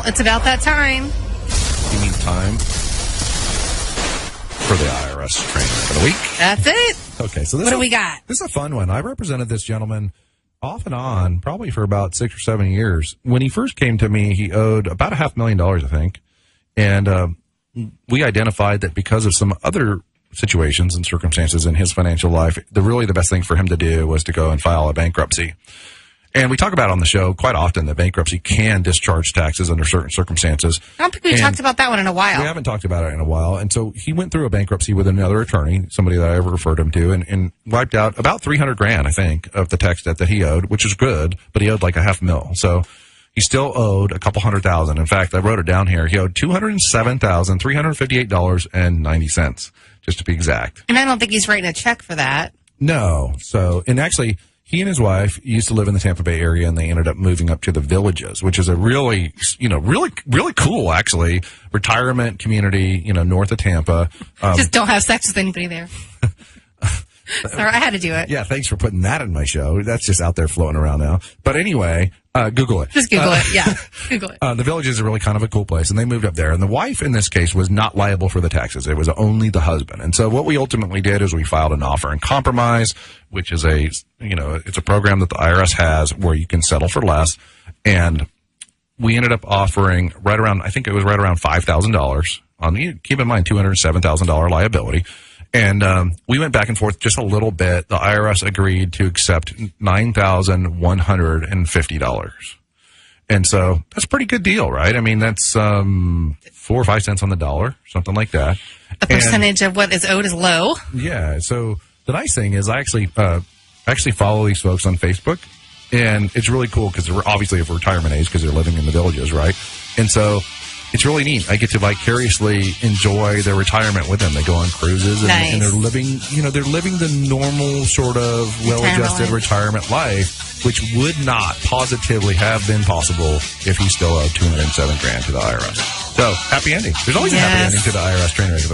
Well, it's about that time. You mean time for the IRS trainer for the week? That's it. Okay, so what do we got? This is a fun one. I represented this gentleman off and on, probably for about 6 or 7 years. When he first came to me, he owed about $500,000, I think. And we identified that because of some other situations and circumstances in his financial life, the best thing for him to do was to go and file a bankruptcy. And we talk about on the show quite often that bankruptcy can discharge taxes under certain circumstances. I don't think we've talked about that one in a while. We haven't talked about it in a while. And so he went through a bankruptcy with another attorney, somebody that I ever referred him to, and wiped out about $300,000, I think, of the tax debt that he owed, which is good, but he owed like $500,000. So he still owed a couple $100,000. In fact, I wrote it down here. He owed $207,358.90, just to be exact. And I don't think he's writing a check for that. No. So, and actually, he and his wife used to live in the Tampa Bay area, and they ended up moving up to the Villages, which is a really cool, actually, retirement community, north of Tampa. Just don't have sex with anybody there. Sorry, I had to do it. Yeah, thanks for putting that in my show. That's just out there floating around now. But anyway, Google it. Just Google it. Yeah, Google it. The Villages is really kind of a cool place, and they moved up there. And the wife, in this case, was not liable for the taxes. It was only the husband. And so what we ultimately did is we filed an offer in compromise, which is it's a program that the IRS has where you can settle for less. And we ended up offering right around $5,000 on, keep in mind, $207,000 liability. And we went back and forth just a little bit. The IRS agreed to accept $9,150. And so that's a pretty good deal, right? I mean, that's 4 or 5 cents on the dollar, something like that. The percentage of what is owed is low. Yeah. So the nice thing is I actually follow these folks on Facebook. And it's really cool because they're obviously of retirement age because they're living in the Villages, right? And so it's really neat. I get to vicariously enjoy their retirement with them. They go on cruises and they're living, they're living the normal sort of well-adjusted retirement life, which would not positively have been possible if he still owed $207,000 to the IRS. So happy ending. There's always a happy ending to the IRS trainer of the week.